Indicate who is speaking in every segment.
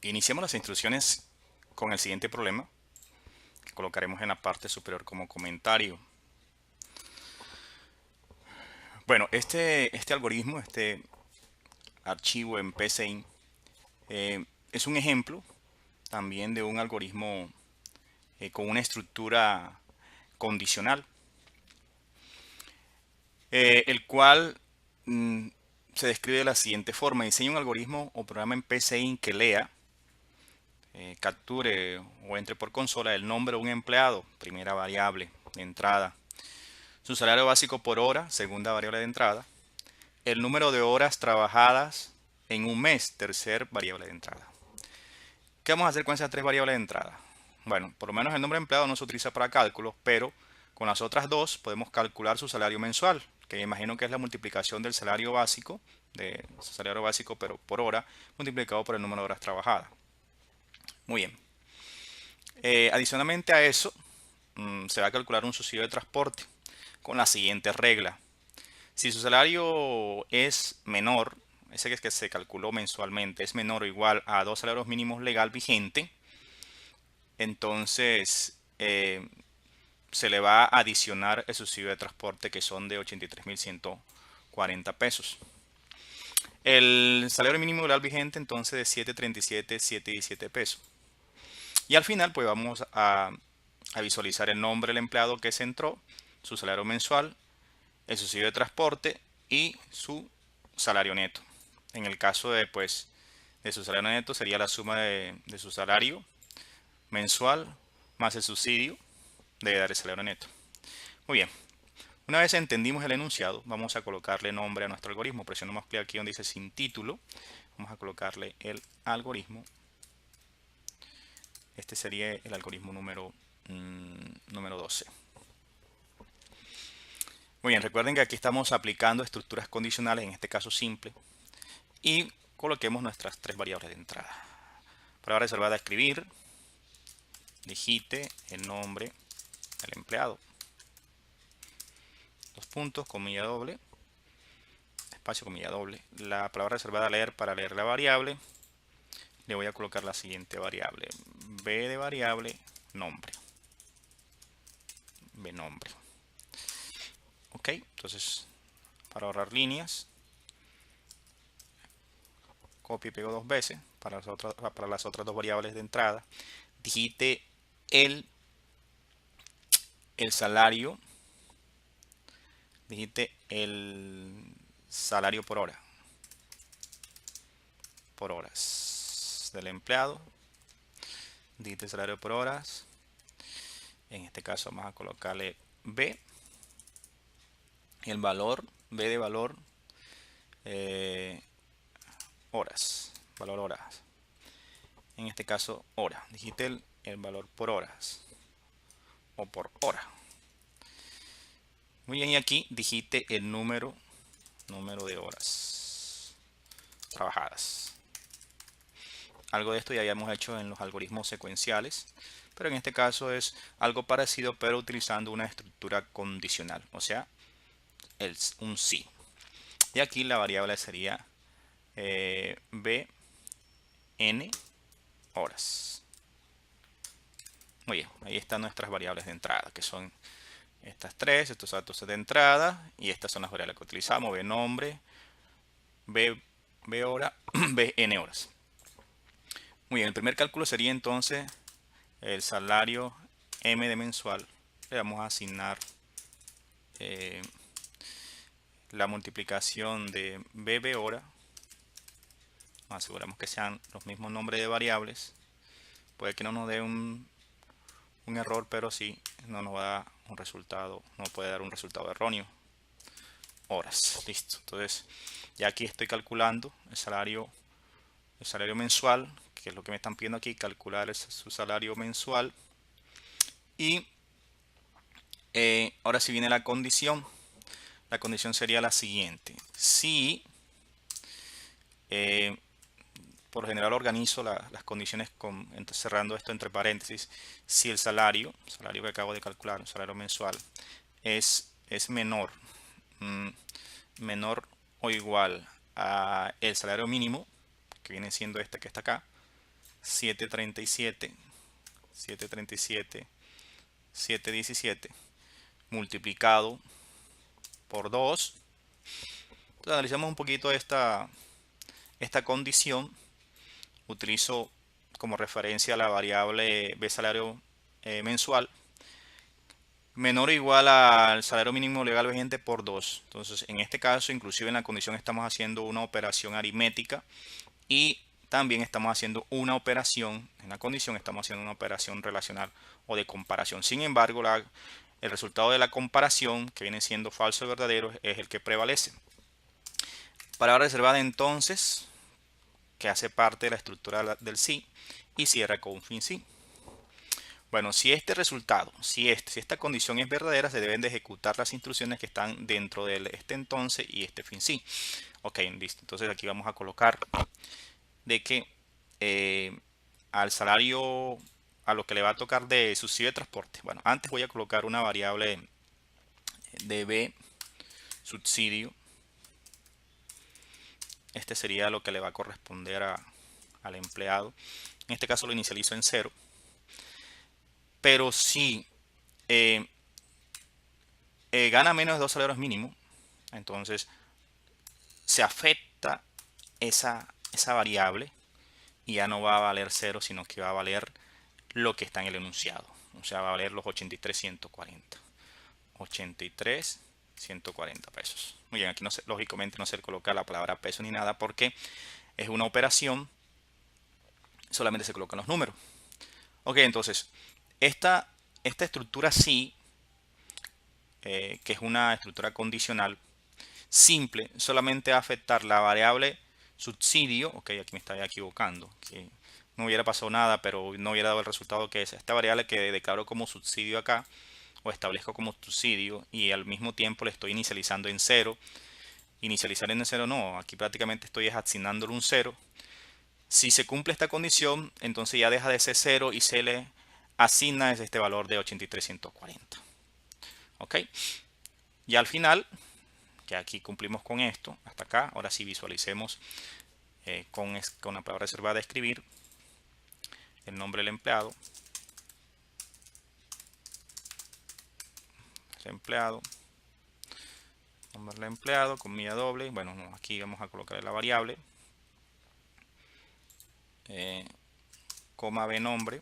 Speaker 1: Iniciemos las instrucciones con el siguiente problema, que colocaremos en la parte superior como comentario. Bueno, este algoritmo, este archivo en PCIN, es un ejemplo también de un algoritmo con una estructura condicional, el cual mm, se describe de la siguiente forma. Diseña un algoritmo o programa en PCIN que lea, capture o entre por consola el nombre de un empleado, primera variable de entrada, su salario básico por hora, segunda variable de entrada, el número de horas trabajadas en un mes, tercer variable de entrada. ¿Qué vamos a hacer con esas tres variables de entrada? Bueno, por lo menos el nombre de empleado no se utiliza para cálculos, pero con las otras dos podemos calcular su salario mensual, que imagino que es la multiplicación del salario básico, de su salario básico pero por hora, multiplicado por el número de horas trabajadas. Muy bien. Adicionalmente a eso, se va a calcular un subsidio de transporte con la siguiente regla. Si su salario es menor, ese que se calculó mensualmente, es menor o igual a dos salarios mínimos legal vigente, entonces se le va a adicionar el subsidio de transporte, que son de 83.140 pesos. El salario mínimo legal vigente entonces de 737,717 pesos. Y al final pues vamos a visualizar el nombre del empleado que se entró, su salario mensual, el subsidio de transporte y su salario neto. En el caso de, pues, de su salario neto sería la suma de su salario mensual más el subsidio de dar el salario neto. Muy bien. Una vez entendimos el enunciado, vamos a colocarle nombre a nuestro algoritmo. Presionamos clic aquí donde dice sin título. Vamos a colocarle el algoritmo. Este sería el algoritmo número 12. Muy bien, recuerden que aquí estamos aplicando estructuras condicionales, en este caso simple, y coloquemos nuestras tres variables de entrada. Palabra reservada a escribir, digite el nombre del empleado, dos puntos, comilla doble, espacio, comilla doble. La palabra reservada a leer, para leer la variable, le voy a colocar la siguiente variable, b de variable, nombre, b nombre. Ok, entonces para ahorrar líneas, copio y pego dos veces para las otras dos variables de entrada. Digite el, el salario, digite el salario por horas del empleado, digite el salario por horas. En este caso vamos a colocarle B, el valor, B de valor, horas, valor horas. En este caso hora, digite el valor por horas o por hora. Muy bien, y aquí digite el número de horas trabajadas. Algo de esto ya habíamos hecho en los algoritmos secuenciales, pero en este caso es algo parecido, pero utilizando una estructura condicional, o sea, un sí. Y aquí la variable sería bn horas. Muy bien, ahí están nuestras variables de entrada, que son estas tres, estos datos de entrada, y estas son las variables que utilizamos: b nombre, b hora, bn horas. Muy bien, el primer cálculo sería entonces el salario m de mensual. Le vamos a asignar la multiplicación de bb hora. Nos aseguramos que sean los mismos nombres de variables. Puede que no nos dé un error, pero sí no nos va a dar un resultado, no puede dar un resultado erróneo. Horas, listo. Entonces ya aquí estoy calculando el salario mensual, que es lo que me están pidiendo aquí, calcular su salario mensual. Y ahora sí viene la condición. La condición sería la siguiente: si por lo general organizo las condiciones cerrando esto entre paréntesis, si el salario que acabo de calcular, un salario mensual, es menor, menor o igual a el salario mínimo, que viene siendo este que está acá, 737, 737, 717 multiplicado por 2. Entonces analizamos un poquito esta condición. Utilizo como referencia la variable B salario mensual menor o igual al salario mínimo legal vigente por 2. Entonces, en este caso, inclusive en la condición estamos haciendo una operación aritmética y también estamos haciendo una operación, en la condición estamos haciendo una operación relacional o de comparación. Sin embargo, el resultado de la comparación, que viene siendo falso o verdadero, es el que prevalece. Palabra reservada entonces, que hace parte de la estructura del sí y cierra con un fin sí. Bueno, si este resultado, si esta condición es verdadera, se deben de ejecutar las instrucciones que están dentro de este entonces y este fin sí. Ok, listo. Entonces aquí vamos a colocar de que al salario, a lo que le va a tocar de subsidio de transporte. Bueno, antes voy a colocar una variable de B subsidio. Este sería lo que le va a corresponder al empleado. En este caso lo inicializo en 0. Pero si gana menos de 2 salarios mínimos, entonces se afecta esa variable y ya no va a valer 0, sino que va a valer lo que está en el enunciado. O sea, va a valer los 83,140. 83,140 pesos. Muy bien, aquí no lógicamente no se le coloca la palabra peso ni nada porque es una operación, solamente se colocan los números. Ok, entonces, esta estructura sí, que es una estructura condicional simple, solamente va a afectar la variable subsidio. Ok, aquí me estaba equivocando, que no hubiera pasado nada, pero no hubiera dado el resultado que es esta variable que declaro como subsidio acá, o establezco como subsidio, y al mismo tiempo le estoy inicializando en 0. Inicializar en 0 no, aquí prácticamente estoy asignándole un 0. Si se cumple esta condición, entonces ya deja de ser 0 y se le asigna este valor de 83,140. Ok, y al final, que aquí cumplimos con esto, hasta acá, ahora sí visualicemos con la palabra reservada de escribir el nombre del empleado. Nombre del empleado, comilla doble. Bueno, aquí vamos a colocar la variable, coma B nombre.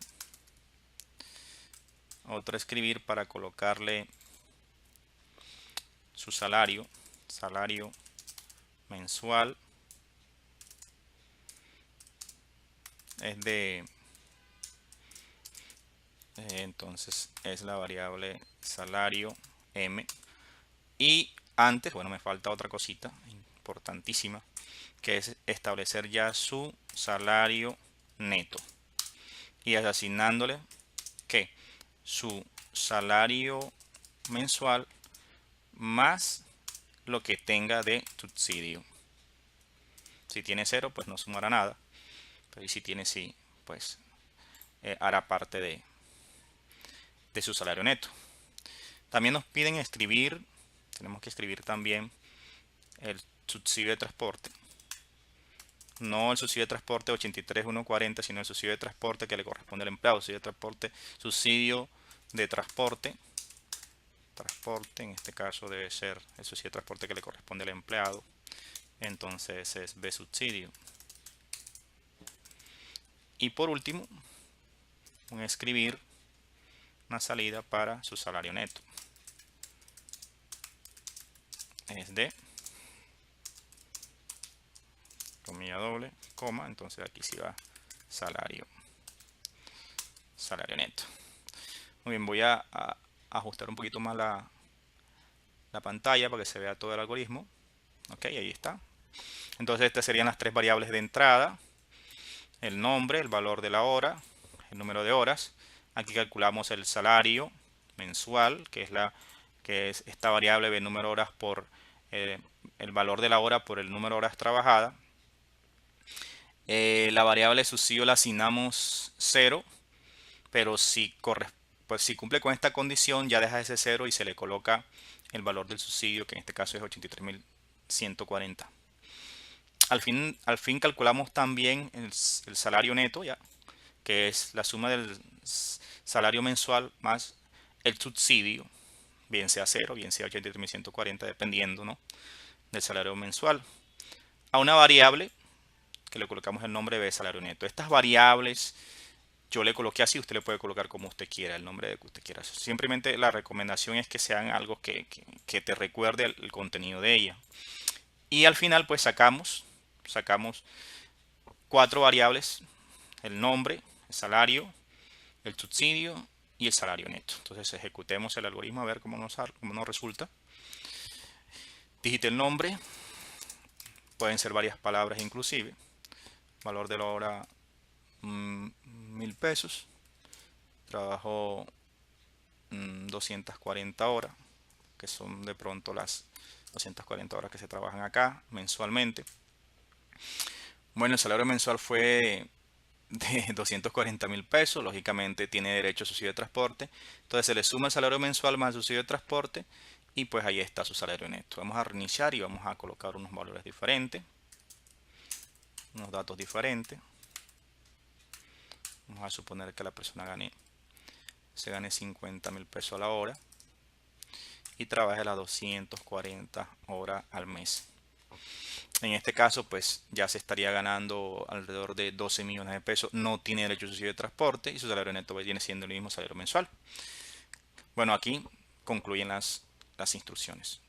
Speaker 1: Otro escribir para colocarle su salario mensual es de entonces es la variable salario M. Y antes, bueno, me falta otra cosita importantísima, que es establecer ya su salario neto y asignándole que su salario mensual más lo que tenga de subsidio. Si tiene 0, pues no sumará nada, pero si tiene sí, pues hará parte de su salario neto. También nos piden escribir, tenemos que escribir también el subsidio de transporte. No el subsidio de transporte 83,140, sino el subsidio de transporte que le corresponde al empleado. Subsidio de transporte, en este caso debe ser el subsidio de transporte que le corresponde al empleado. Entonces es B subsidio. Y por último, un escribir una salida para su salario neto. Es de comilla doble, coma, entonces aquí sí va salario neto. Muy bien, voy a ajustar un poquito más la pantalla para que se vea todo el algoritmo. Ok, ahí está. Entonces estas serían las tres variables de entrada: el nombre, el valor de la hora, el número de horas. Aquí calculamos el salario mensual, que es esta variable de número de horas por el valor de la hora por el número de horas trabajadas. La variable subsidio la asignamos 0, pero si cumple con esta condición ya deja ese 0 y se le coloca el valor del subsidio, que en este caso es 83,140. Al fin calculamos también el salario neto ya. que es la suma del salario mensual más el subsidio, bien sea 0, bien sea 83.140, dependiendo, ¿no?, del salario mensual, a una variable que le colocamos el nombre de salario neto. Estas variables yo le coloqué así, usted le puede colocar como usted quiera, el nombre de que usted quiera. Simplemente la recomendación es que sean algo que te recuerde el contenido de ella. Y al final pues sacamos cuatro variables: el nombre, el salario, el subsidio y el salario neto. Entonces ejecutemos el algoritmo a ver cómo nos resulta. Digite el nombre, pueden ser varias palabras inclusive. Valor de la hora 1.000 pesos. Trabajo 240 horas, que son de pronto las 240 horas que se trabajan acá mensualmente. Bueno, el salario mensual fue de 240.000 pesos. Lógicamente tiene derecho a subsidio de transporte. Entonces se le suma el salario mensual más el subsidio de transporte y pues ahí está su salario neto. Vamos a reiniciar y vamos a colocar unos valores diferentes, unos datos diferentes. Vamos a suponer que la persona se gane 50.000 pesos a la hora y trabaje las 240 horas al mes. En este caso pues ya se estaría ganando alrededor de 12 millones de pesos. No tiene derecho a subsidio de transporte y su salario neto viene siendo el mismo salario mensual. Bueno, aquí concluyen las instrucciones.